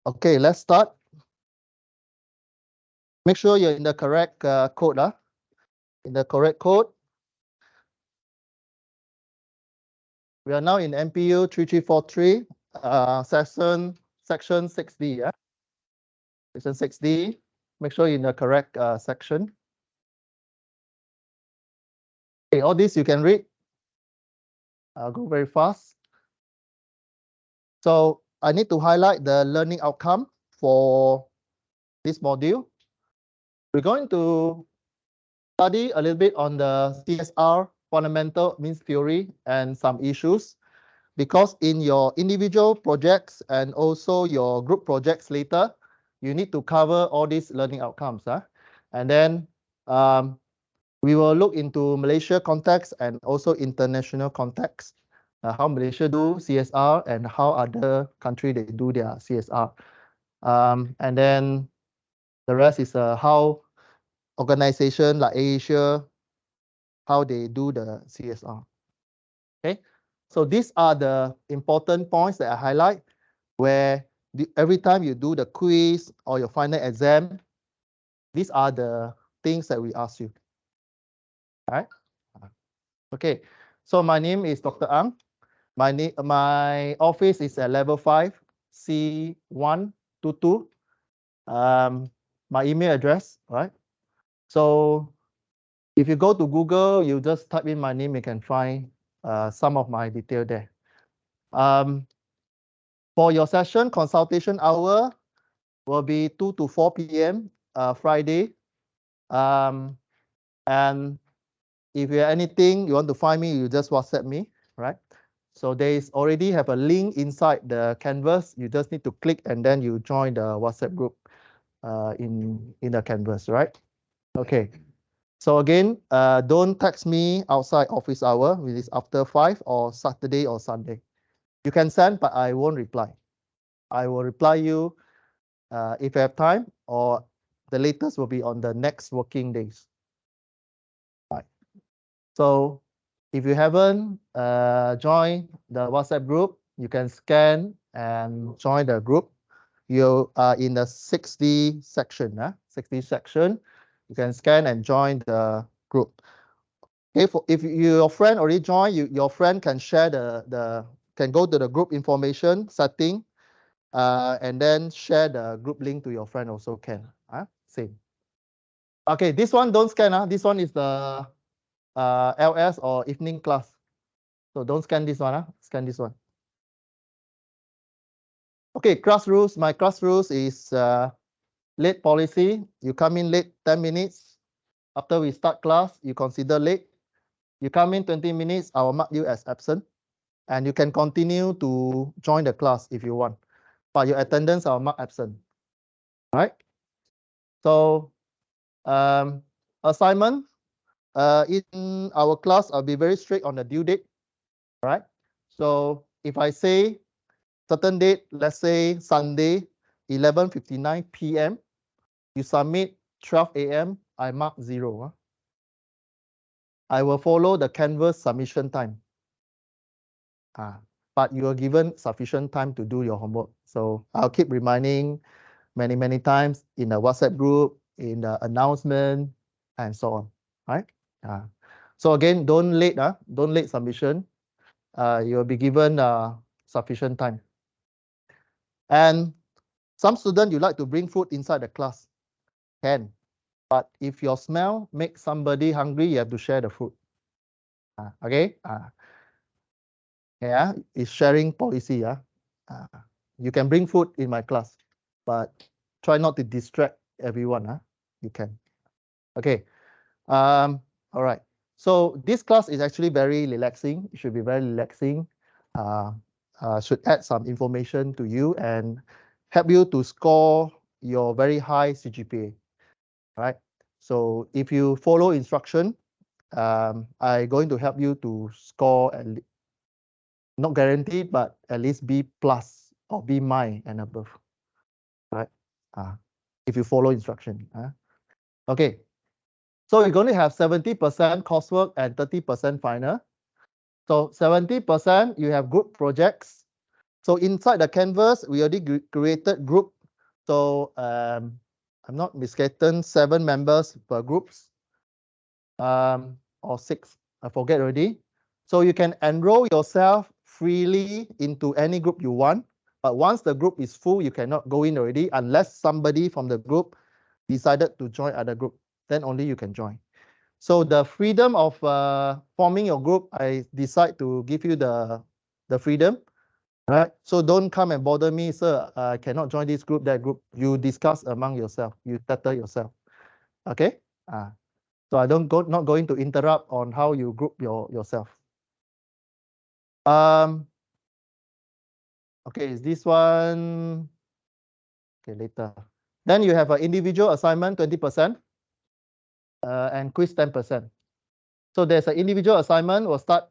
Okay, let's start. Make sure you're in the correct code. In the correct code. We are now in MPU 3343, section 6D. Yeah, section 6D. Make sure you're in the correct section. Okay, all this you can read. I'll go very fast. So I need to highlight the learning outcome for this module. We're going to study a little bit on the CSR fundamental means theory and some issues, because in your individual projects and also your group projects later, you need to cover all these learning outcomes. And then we will look into Malaysia context and also international context, how Malaysia do CSR and how other country they do their CSR. And then the rest is how organization like Asia, how they do the CSR. Okay, so these are the important points that I highlight, where every time you do the quiz or your final exam, these are the things that we ask you. All right. Okay, so my name is Dr. Ang. My office is at level 5, C122. My email address, right? So if you go to Google, you just type in my name, you can find some of my detail there. For your session, consultation hour will be 2 to 4 p.m. Friday. And if you have anything you want to find me, you just WhatsApp me, right? So there is already have a link inside the canvas. You just need to click and then you join the WhatsApp group in the canvas, right? Okay. So again, don't text me outside office hour, which is after 5 or Saturday or Sunday. You can send, but I won't reply. I will reply you if you have time, or the latest will be on the next working days. Right. So if you haven't joined the WhatsApp group, you can scan and join the group. You are in the 6D section. 6D section. You can scan and join the group. If your friend already joined, your friend can share can go to the group information setting, and then share the group link to your friend also can. Same. Okay, this one don't scan. This one is the LS or evening class. So don't scan this one. Scan this one. Okay, class rules. My class rules is late policy. You come in late 10 minutes. After we start class, you consider late. You come in 20 minutes, I will mark you as absent. And you can continue to join the class if you want. But your attendance, I will mark absent. All right? So assignment. In our class, I'll be very strict on the due date. All right? So if I say certain date, let's say Sunday, 11:59 p.m., you submit 12 a.m., I mark 0. I will follow the Canvas submission time. But you are given sufficient time to do your homework. So I'll keep reminding many times in the WhatsApp group, in the announcement, and so on. Right? So again, don't late submission. You'll be given sufficient time. And some students, you like to bring food inside the class. Can. But if your smell makes somebody hungry, you have to share the food. Okay? Yeah, it's sharing policy. You can bring food in my class, but try not to distract everyone. You can. Okay. All right. So this class is actually very relaxing. It should be very relaxing. Should add some information to you and help you to score your very high CGPA. Right. So if you follow instruction, I'm going to help you to score, not guaranteed, but at least B+ or B- and above. Right. If you follow instruction. Okay. So you're going to have 70% coursework and 30% final. So 70% you have group projects. So inside the canvas, we already created group. So I'm not mistaken, 7 members per groups, or 6, I forget already. So you can enroll yourself freely into any group you want. But once the group is full, you cannot go in already unless somebody from the group decided to join other group. Then only you can join. So the freedom of forming your group, I decide to give you the freedom. Right, so don't come and bother me, sir. I cannot join this group, that group. You discuss among yourself. You settle yourself. Okay. So I not going to interrupt on how you group yourself. Okay, is this one? Okay, later. Then you have an individual assignment 20%, and quiz 10%. So there's an individual assignment. We'll start.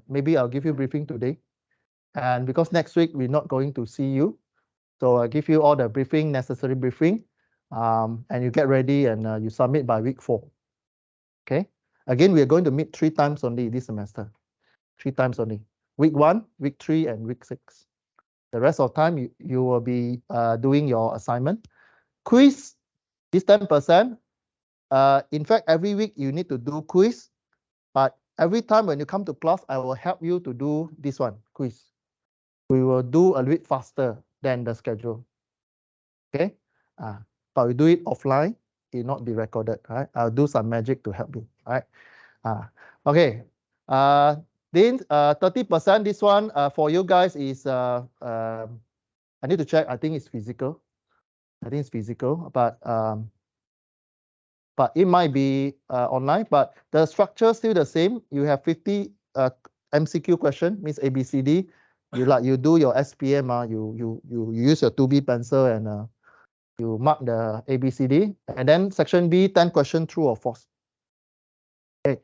Maybe I'll give you briefing today, and because next week we're not going to see you, so I give you all the briefing, necessary briefing, and you get ready and you submit by week 4. Okay. Again, we are going to meet 3 times only this semester. 3 times only. Week 1, week 3, and week 6. The rest of time you will be doing your assignment. Quiz, this 10%. In fact, every week you need to do quiz, but every time when you come to class, I will help you to do this one, quiz. We will do a little bit faster than the schedule. Okay, but we do it offline. It will not be recorded. Right, I'll do some magic to help you. Right, okay. Then 30%. This one for you guys is I need to check. I think it's physical. But it might be online. But the structure is still the same. You have 50 MCQ question, means ABCD. You do your SPM. You use your 2B pencil and you mark the ABCD, and then section B, 10 question, true or false. Okay.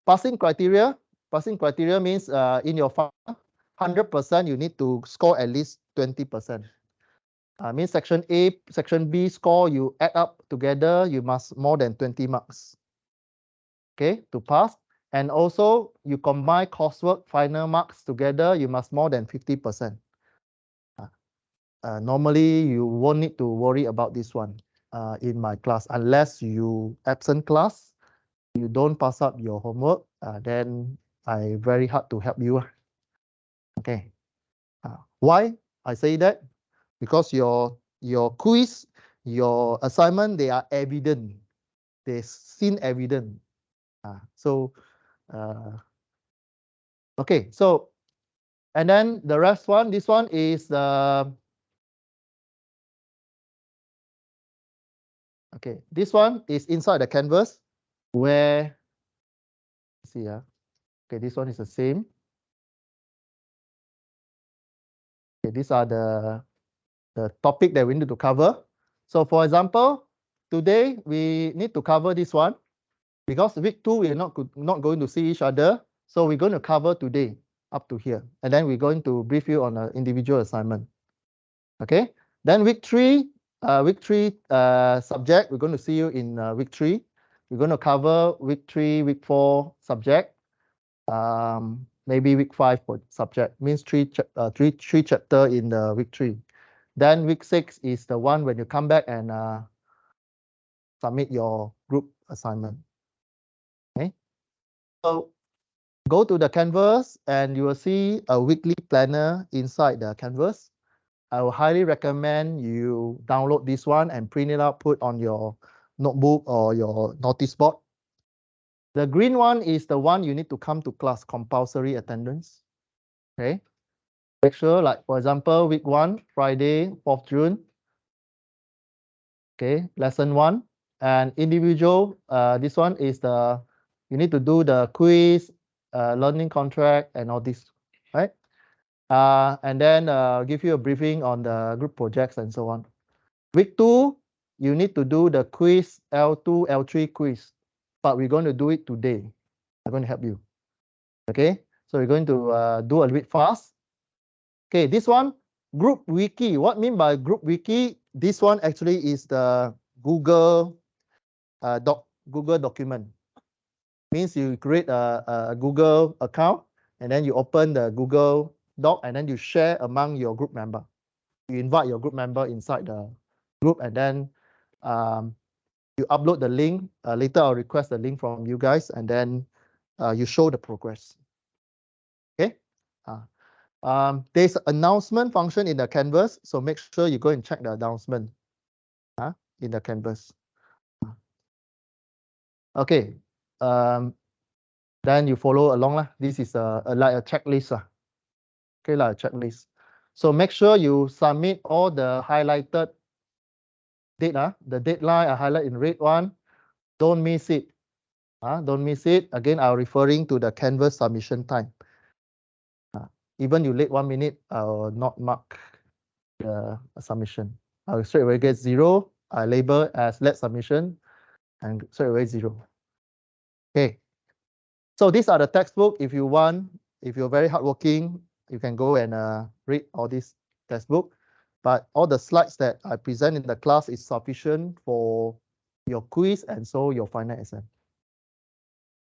Passing criteria. Passing criteria means in your 100%, you need to score at least 20%. Means section A, section B score, you add up together, you must more than 20 marks. Okay, to pass. And also, you combine coursework, final marks together, you must more than 50%. Normally, you won't need to worry about this one in my class. Unless you absent class, you don't pass up your homework, then I very hard to help you. Okay. Why I say that? Because your quiz, your assignment, they are evident. They seen evident. Okay. So, and then the rest one, this one is okay. This one is inside the canvas where, see, okay, this one is the same. Okay, these are the topic that we need to cover. So for example, today we need to cover this one because week 2 we are not going to see each other. So we're going to cover today up to here, and then we're going to brief you on an individual assignment. Okay. Then week 3 subject, we're going to see you in week 3. We're going to cover week 3, week 4 subject. Maybe week 5 for subject, means three chapter in the week 3. Then week 6 is the one when you come back and submit your group assignment. Okay. So go to the canvas and you will see a weekly planner inside the canvas. I will highly recommend you download this one and print it out, put on your notebook or your notice board. The green one is the one you need to come to class, compulsory attendance. Okay. Make sure, like for example, week 1, Friday, 4th June. Okay, lesson 1. And individual, this one is you need to do the quiz, learning contract, and all this, right? And then give you a briefing on the group projects and so on. Week 2, you need to do the quiz, L2, L3 quiz, but we're going to do it today. I'm going to help you. Okay, so we're going to do a little bit fast. Okay, this one, group wiki. What mean by group wiki? This one actually is the Google Google document. Means you create a Google account and then you open the Google Doc, and then you share among your group member. You invite your group member inside the group, and then you upload the link. Later, I'll request the link from you guys, and then you show the progress. Okay. There's an announcement function in the Canvas, so make sure you go and check the announcement in the Canvas. Okay. Then you follow along lah. This is like a checklist lah. Okay, like a checklist. So make sure you submit all the highlighted date. The deadline I highlight in red one. Don't miss it. Don't miss it. Again, I'm referring to the Canvas submission time. Even you late 1 minute, I will not mark the submission. I will straight away get 0. I label as late submission and straight away 0. Okay. So these are the textbook. If you want, if you're very hardworking, you can go and read all these textbook. But all the slides that I present in the class is sufficient for your quiz and so your final exam.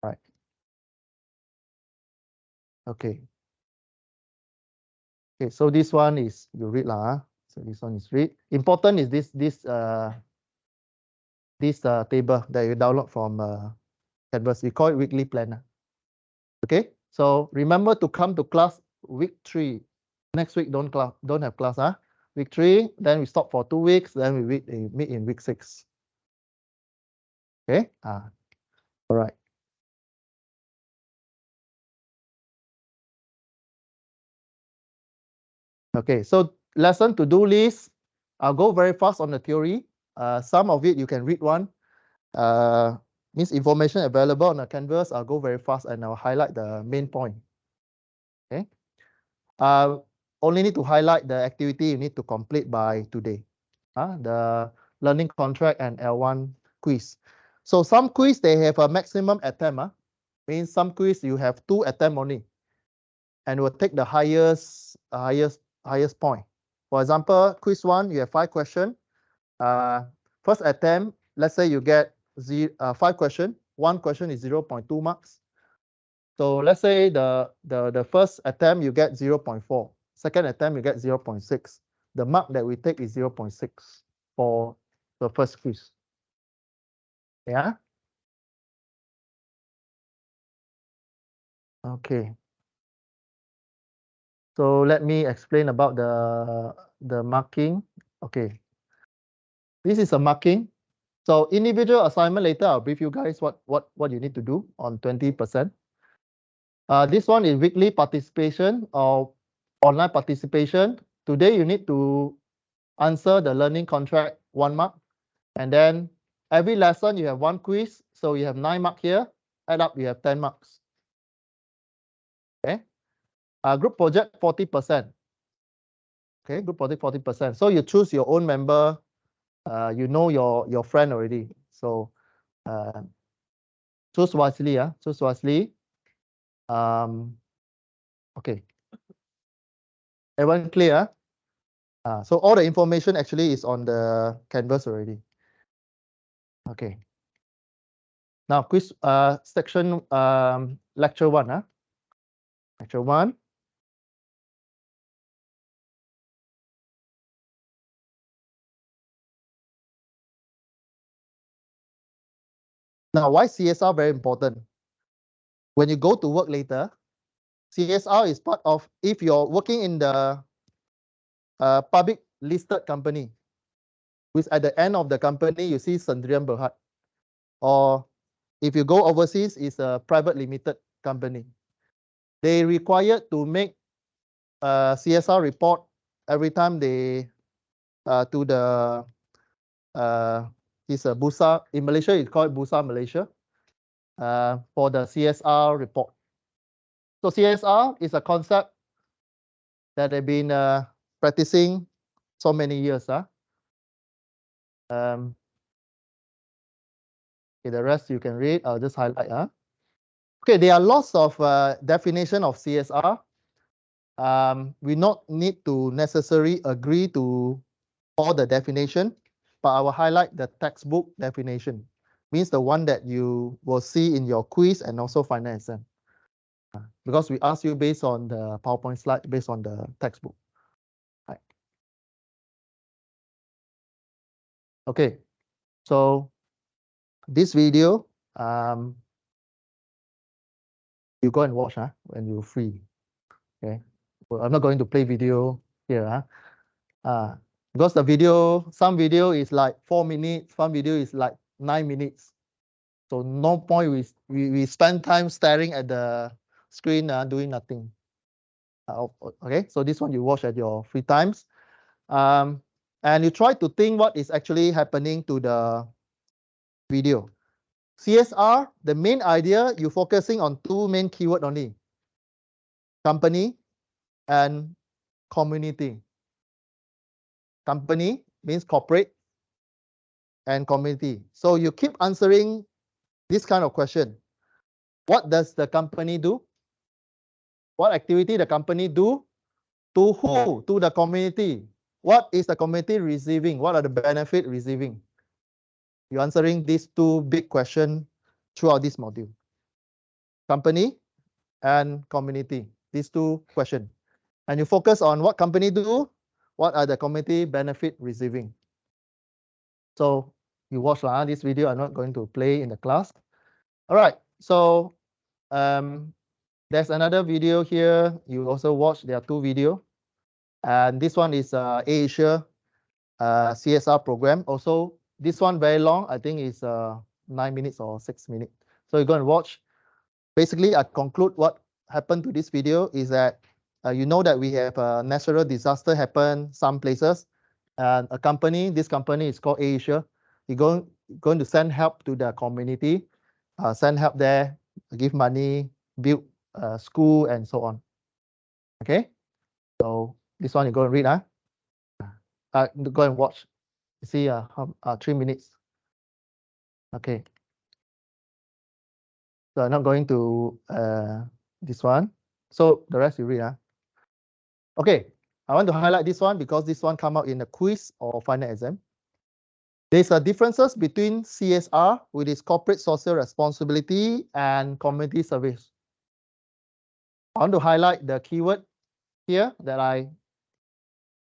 Right. Okay. Okay, so this one is you read lah. So this one is read. Important is this table that you download from Canvas. We call it weekly planner. Okay, so remember to come to class week 3. Next week don't have class. Week 3, then we stop for 2 weeks, then we meet in week 6. Okay. All right. Okay, so lesson to-do list. I'll go very fast on the theory. Some of it you can read one. Means information available on the Canvas. I'll go very fast and I'll highlight the main point. Okay. Only need to highlight the activity you need to complete by today. The learning contract and L1 quiz. So some quiz they have a maximum attempt. Means some quiz you have 2 attempts only, and will take the highest point. For example, quiz 1 you have 5 questions. First attempt, let's say you get 5 questions. 1 question is 0.2 marks. So let's say the first attempt you get 0.4. Second attempt you get 0.6. The mark that we take is 0.6 for the first quiz. Yeah. Okay. So let me explain about the marking. Okay. This is a marking. So individual assignment later, I'll brief you guys what you need to do on 20%. This one is weekly participation or online participation. Today you need to answer the learning contract 1 mark, and then every lesson you have 1 quiz, so you have 9 marks here. Add up, you have 10 marks. Okay. Group project 40%. Okay, group project 40%. So you choose your own member. You know your friend already. So choose wisely. Choose wisely. Okay. Everyone clear? So all the information actually is on the Canvas already. Okay. Now quiz section lecture 1. Lecture 1. Now why CSR very important? When you go to work later, CSR is part of, if you're working in the public listed company, which at the end of the company you see Sendirian Berhad, or if you go overseas, it's a private limited company. They required to make a CSR report every time they to the it's a Bursa in Malaysia. It's called Bursa Malaysia for the CSR report. So CSR is a concept that they've been practicing so many years. Okay, the rest you can read. I'll just highlight. Okay, there are lots of definition of CSR. We not need to necessarily agree to all the definition, but I will highlight the textbook definition. Means the one that you will see in your quiz and also final exam. because we ask you based on the PowerPoint slide, based on the textbook. Right. Okay, so this video, you go and watch when you're free. Okay, well, I'm not going to play video here. Because the video, some video is like 4 minutes, some video is like 9 minutes. So no point we spend time staring at the screen doing nothing. Okay, so this one you watch at your free times. And you try to think what is actually happening to the video. CSR, the main idea, you're focusing on two main keywords only. Company and community. Company means corporate and community. So you keep answering this kind of question. What does the company do? What activity the company do? To who? To the community. What is the community receiving? What are the benefits receiving? You're answering these two big questions throughout this module. Company and community, these two questions. And you focus on what company do, what are the community benefit receiving. So you watch this video. I'm not going to play in the class. All right, so there's another video here. You also watch, there are two videos. And this one is Asia CSR program. Also, this one very long. I think it's 9 minutes or 6 minutes. So you're going to watch. Basically, I conclude what happened to this video is that you know that we have a natural disaster happen some places. And a company, this company is called Asia. You're going to send help to the community, send help there, give money, build school, and so on. Okay, so this one you go and read. Go and watch. You see, 3 minutes. Okay. So I'm not going to this one. So the rest you read. Okay, I want to highlight this one because this one come out in a quiz or final exam. There's a differences between CSR, which is corporate social responsibility, and community service. I want to highlight the keyword here that I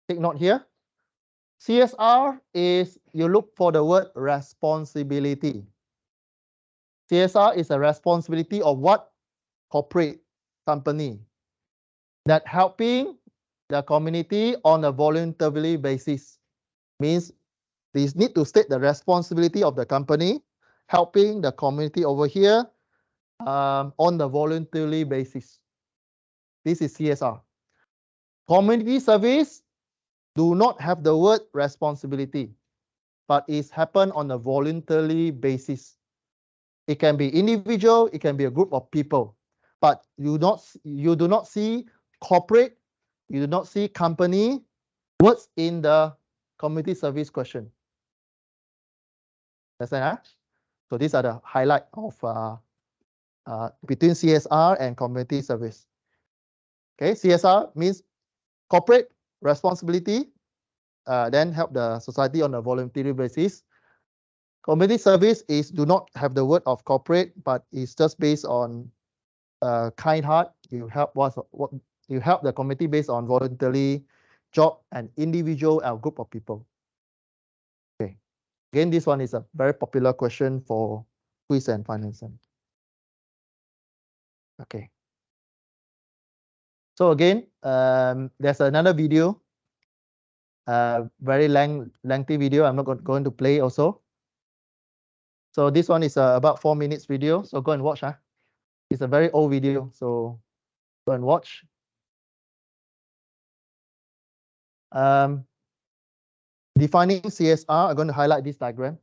take note here. CSR is, you look for the word responsibility. CSR is a responsibility of what? Corporate company that helping the community on a voluntary basis. Means these need to state the responsibility of the company helping the community over here on the voluntary basis. This is CSR. Community service do not have the word responsibility, but it's happen on a voluntary basis. It can be individual, it can be a group of people, but you do not see corporate, you do not see company words in the community service question. Understand? So these are the highlight of between CSR and community service. Okay, CSR means corporate responsibility, then help the society on a voluntary basis. Community service is do not have the word of corporate, but it's just based on kind heart. You help what you help the community based on voluntary job and individual or group of people. Okay, again, this one is a very popular question for quiz and finance. Okay. So again, there's another video, very lengthy video. I'm not going to play also. So this one is about 4 minutes video. So go and watch. It's a very old video. So go and watch. Defining CSR, I'm going to highlight this diagram.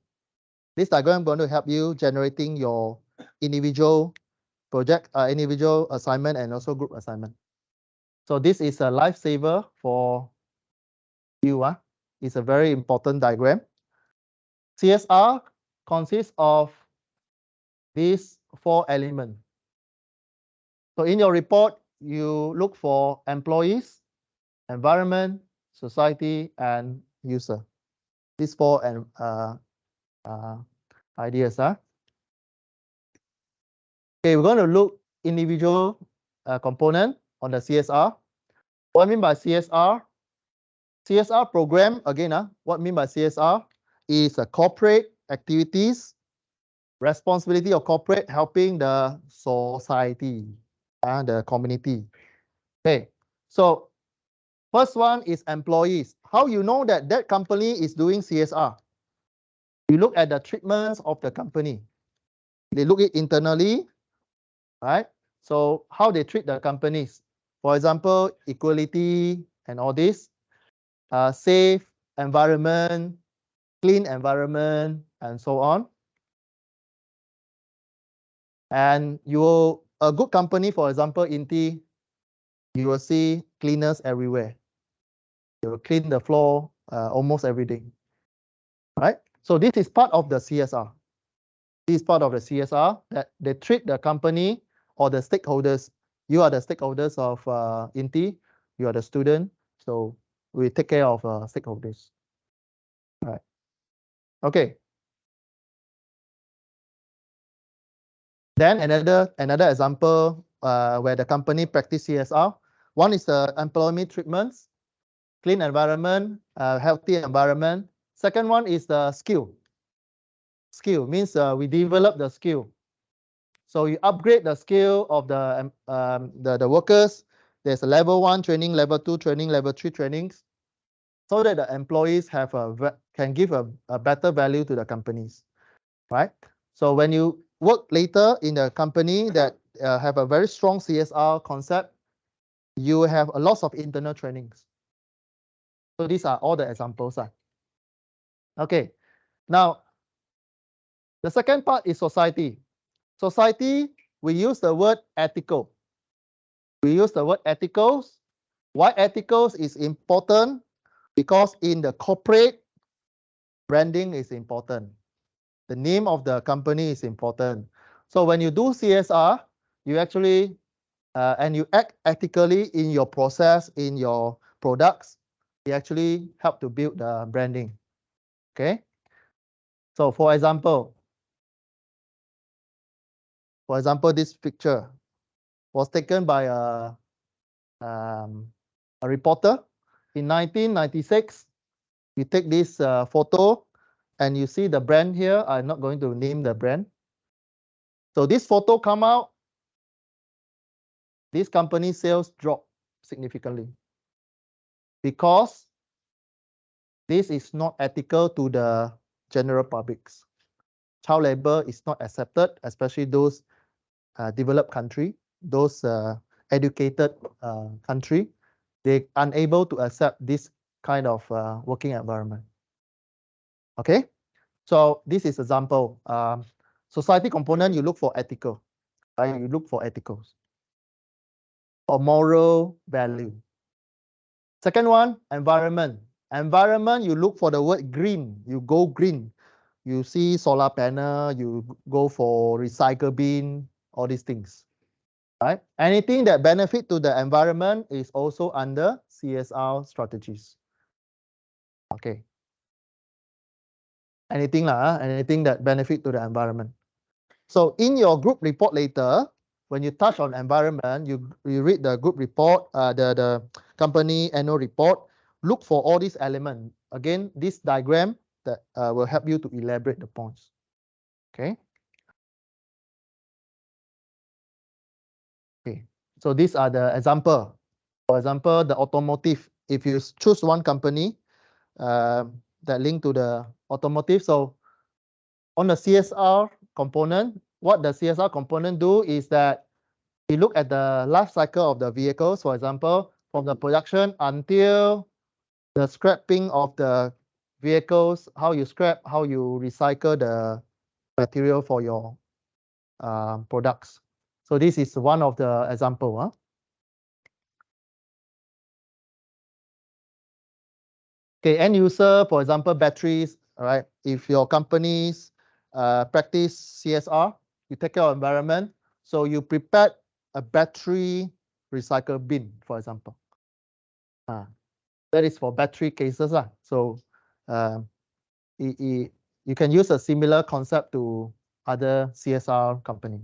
This diagram is going to help you generating your individual project, individual assignment, and also group assignment. So this is a lifesaver for you. It's a very important diagram. CSR consists of these 4 elements. So in your report, you look for employees, environment, society, and user. These 4 ideas. Okay, we're going to look individual component on the CSR. What I mean by CSR? CSR program, again, what I mean by CSR is corporate activities, responsibility of corporate helping the society and the community. Okay, so first one is employees. How you know that that company is doing CSR? You look at the treatments of the company. They look it internally, right? So how they treat the companies. For example, equality and all this, safe environment, clean environment, and so on. And a good company, for example, Inti, you will see cleaners everywhere. You will clean the floor almost every day, right? So this is part of the CSR. This is part of the CSR that they treat the company or the stakeholders. You are the stakeholders of Inti. You are the student. So we take care of stakeholders. All right. Okay. Then another example where the company practice CSR. One is the employment treatments, clean environment, healthy environment. Second one is the skill. Skill means we develop the skill. So you upgrade the skill of the workers. There's a level 1 training, level 2 training, level 3 trainings, so that the employees can give a better value to the companies, right? So when you work later in a company that have a very strong CSR concept, you have a lot of internal trainings. So these are all the examples. Okay, now the second part is society. Society, we use the word ethical. We use the word ethicals. Why ethicals is important? Because in the corporate, branding is important. The name of the company is important. So when you do CSR, you actually and you act ethically in your process, in your products, it actually help to build the branding. Okay. So for example, this picture was taken by a reporter in 1996. You take this photo and you see the brand here. I'm not going to name the brand. So this photo come out, this company sales drop significantly because this is not ethical to the general publics. Child labor is not accepted, especially those developed country, those educated country. They unable to accept this kind of working environment. Okay, so this is example. Society component, you look for ethical, right? You look for ethicals or moral value. Second one, environment. Environment, you look for the word green. You go green. You see solar panel, you go for recycle bin, all these things, right? Anything that benefit to the environment is also under CSR strategies. Okay. Anything that benefit to the environment. So in your group report later, when you touch on environment, you read the group report, the company annual report, look for all these elements. Again, this diagram that will help you to elaborate the points. Okay. Okay. So these are the example. For example, the automotive. If you choose one company that link to the automotive, so on the CSR component, what the CSR component do is that we look at the life cycle of the vehicles, for example, from the production until the scrapping of the vehicles, how you scrap, how you recycle the material for your products. So this is one of the example. Okay, end user, for example, batteries. All right, if your companies practice CSR, you take care of environment, so you prepare a battery recycle bin, for example. That is for battery cases. So you can use a similar concept to other CSR company.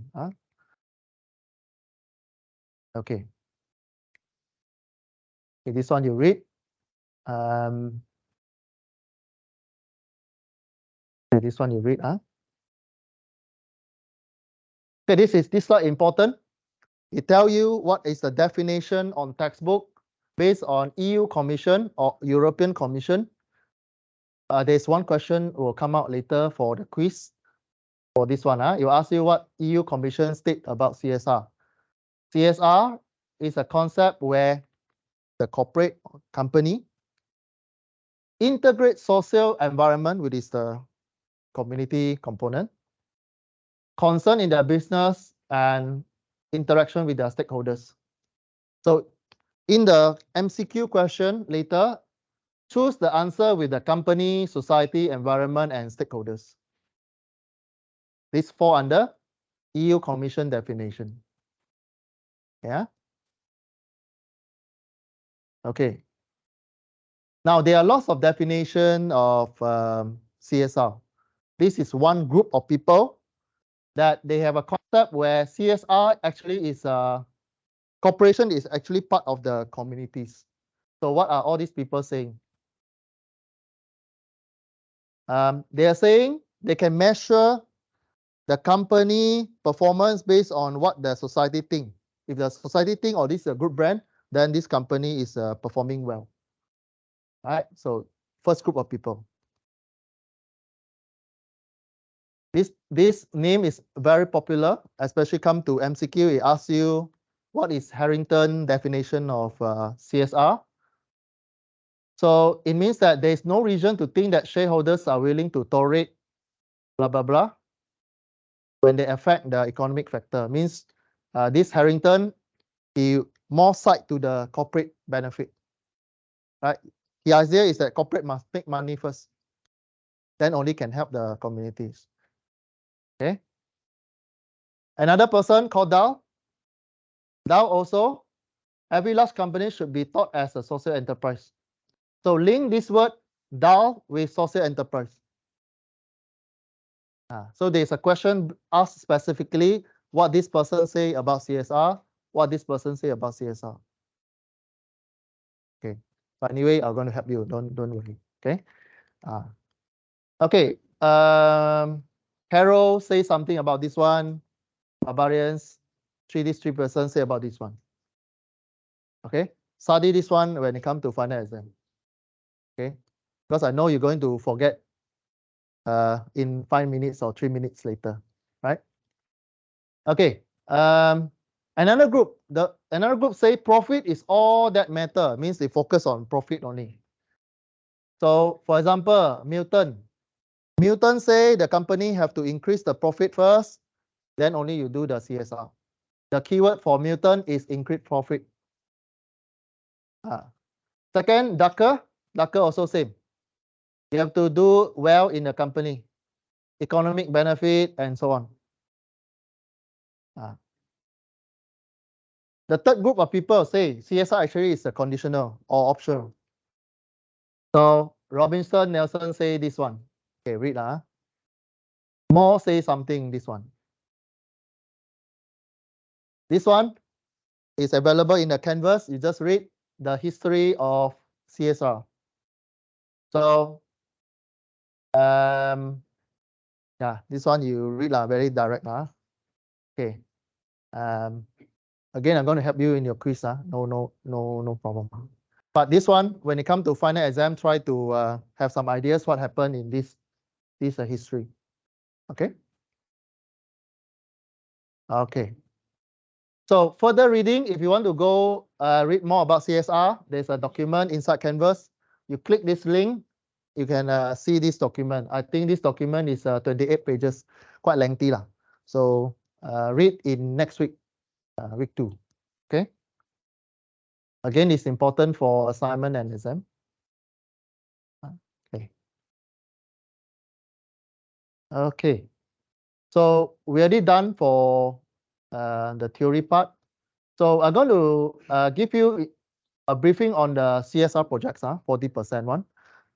Okay. Okay, this one you read. Okay, this one you read. Okay, this slide important. It tell you what is the definition on textbook based on EU Commission or European Commission. There's one question will come out later for the quiz. For this one, you ask you what EU Commission state about CSR. CSR is a concept where the corporate company integrate social environment, which is the community component, concern in their business and interaction with their stakeholders. So in the MCQ question later, choose the answer with the company, society, environment, and stakeholders. These fall under EU Commission definition. Yeah. Okay. Now there are lots of definition of CSR. This is one group of people that they have a concept where CSR actually is corporation is actually part of the communities. So what are all these people saying? They are saying they can measure the company performance based on what the society think. If the society think, oh, this is a good brand, then this company is performing well. All right. So first group of people. This name is very popular, especially come to MCQ. It asks you what is Harrington definition of CSR. So it means that there is no reason to think that shareholders are willing to tolerate blah blah blah when they affect the economic factor. Means this Harrington, he more side to the corporate benefit. Right? The idea is that corporate must make money first, then only can help the communities. Okay. Another person called Dow. Dow also, every large company should be thought as a social enterprise. So link this word Dow with social enterprise. So there's a question asked specifically what this person say about CSR, what this person say about CSR. Okay. But anyway, I'm going to help you. Don't worry. Okay. Okay. Carol say something about this one. Barbarians, these three persons say about this one. Okay. Study this one when it comes to final exam. Okay. Because I know you're going to forget in 5 minutes or 3 minutes later, right? Okay. Another group say profit is all that matter, means they focus on profit only. So for example, Milton say the company have to increase the profit first, then only you do the CSR. The keyword for Milton is increase profit. Second, Ducker also same. You have to do well in the company, economic benefit and so on. The third group of people say CSR actually is a conditional or optional. So Robinson, Nelson say this one. Okay, read. More say something, this one. This one is available in the canvas. You just read the history of CSR. So yeah, this one you read very direct. Okay. Again, I'm going to help you in your quiz. No problem. But this one, when it comes to final exam, try to have some ideas what happened in this history. Okay. Okay. So further reading, if you want to go read more about CSR, there's a document inside Canvas. You click this link, you can see this document. I think this document is 28 pages, quite lengthy. So read in next week, week 2. Okay. Again, it's important for assignment and exam. Okay. Okay. So we already done for the theory part. So I'm going to give you a briefing on the CSR projects, 40% one.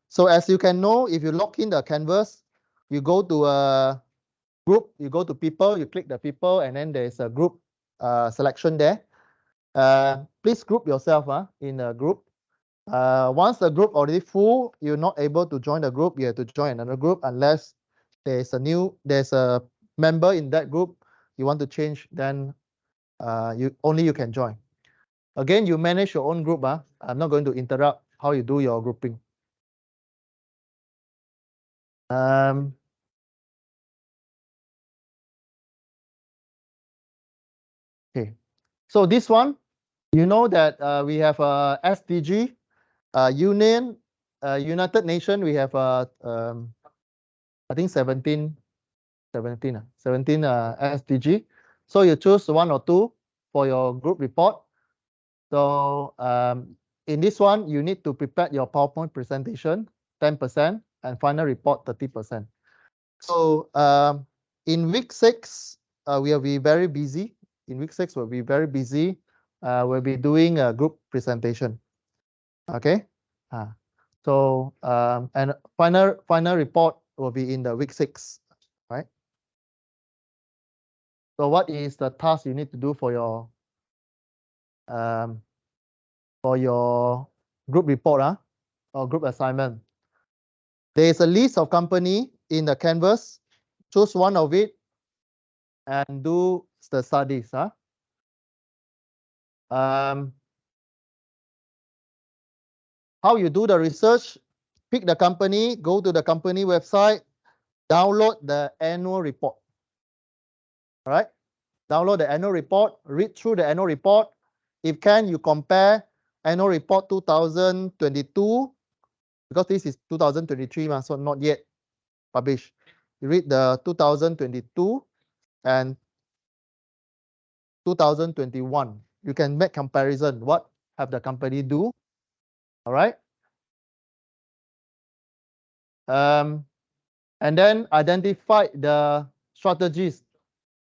So as you can know, if you log in the Canvas, you go to a group, you go to people, you click the people, and then there's a group selection there. Please group yourself in a group. Once the group already full, you're not able to join the group. You have to join another group unless there's a member in that group you want to change. Then you can join. Again, you manage your own group. I'm not going to interrupt how you do your grouping. Okay. So this one, you know that we have a SDG, United Nations. We have I think 17 SDG. So you choose one or two for your group report. So in this one, you need to prepare your PowerPoint presentation 10% and final report 30%. So in week 6, we will be very busy. In week 6, we'll be very busy. We'll be doing a group presentation. Okay. So and final report will be in the week 6, right? So what is the task you need to do for your group report or group assignment? There is a list of company in the canvas. Choose one of it and do the studies. How you do the research? Pick the company, go to the company website, download the annual report. All right, download the annual report, read through the annual report. If can, you compare annual report 2022, because this is 2023, so not yet published. You read the 2022 and 2021. You can make comparison. What have the company do? All right. And then identify the strategies,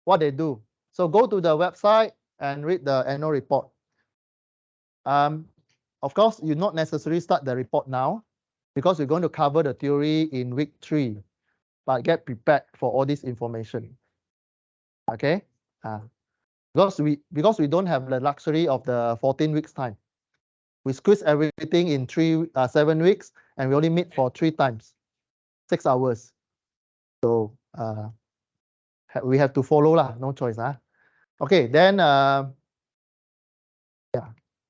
what they do. So go to the website and read the annual report. Of course, you not necessarily start the report now because we're going to cover the theory in week 3, but get prepared for all this information. Okay. Because we don't have the luxury of the 14 weeks time. We squeeze everything in 7 weeks, and we only meet for 3 times, 6 hours. So we have to follow lah, no choice. Okay, then yeah,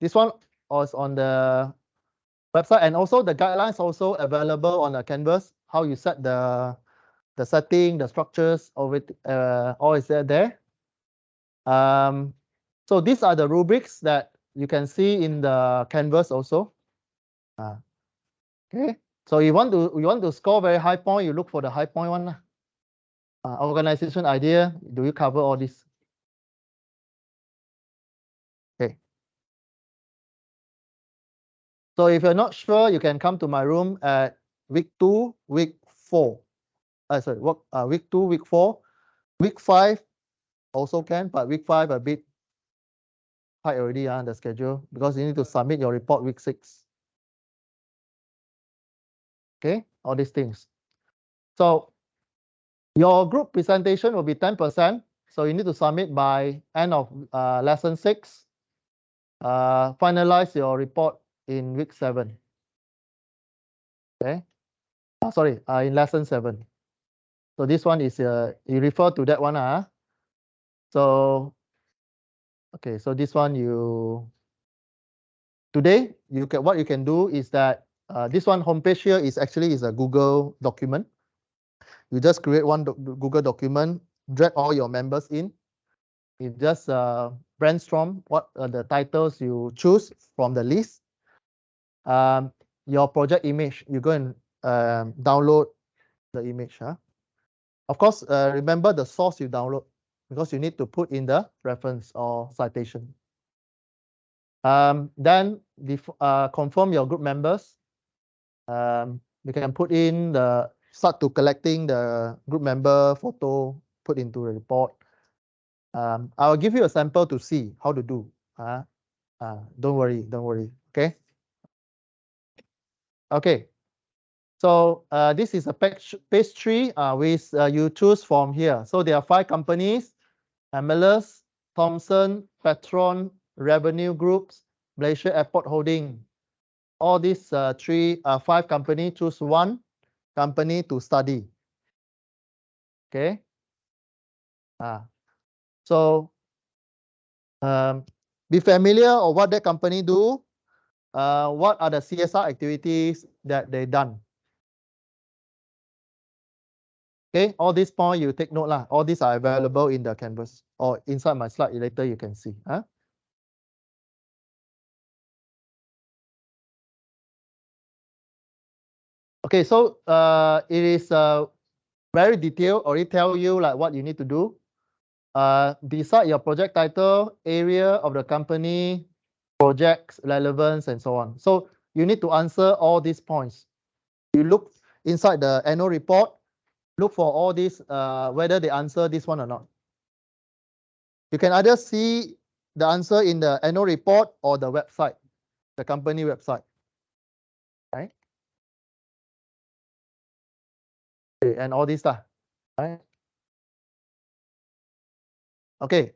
this one was on the website, and also the guidelines also available on the canvas. How you set the setting, the structures of it, all is there. So these are the rubrics that you can see in the canvas also. Okay, so you want to score very high point, you look for the high point one. Organization idea, do you cover all this? Okay. So if you're not sure, you can come to my room at week 2, week 4. Week 2, week 4, week 5 also can, but week 5 a bit tight already the schedule, because you need to submit your report week 6. Okay, all these things. So your group presentation will be 10%. So you need to submit by end of lesson 6. Finalize your report in week 7. Okay. In lesson 7. So this one is you refer to that one. So okay, so this one today what you can do is that this one homepage here is actually a Google document. You just create one Google document, drag all your members in. You just brainstorm what are the titles you choose from the list. Your project image, you go and download the image. Of course, remember the source you download, because you need to put in the reference or citation. Then confirm your group members. You can put in start to collecting the group member photo, put into the report. I'll give you a sample to see how to do. Don't worry. Okay. Okay. So this is a page 3 with you choose from here. So there are 5 companies: MLS, Thomson, Petron, revenue groups, Malaysia Airport Holding. All these 5 companies, choose one company to study. Okay. So be familiar of what that company do. What are the CSR activities that they done? Okay, all these points you take note lah. All these are available in the canvas or inside my slide later you can see. Okay, so it is very detailed, already tell you like what you need to do. Beside your project title, area of the company, projects, relevance, and so on. So you need to answer all these points. You look inside the annual report, look for all these, whether they answer this one or not. You can either see the answer in the annual report or the website, the company website. Right? Okay, and all this stuff. Right? Okay.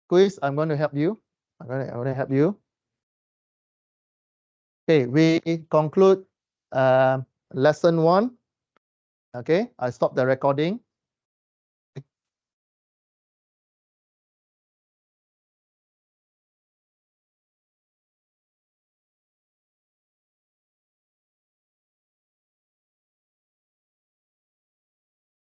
Quiz, I'm going to help you. I'm going to help you. Okay, we conclude lesson 1. Okay, I stop the recording.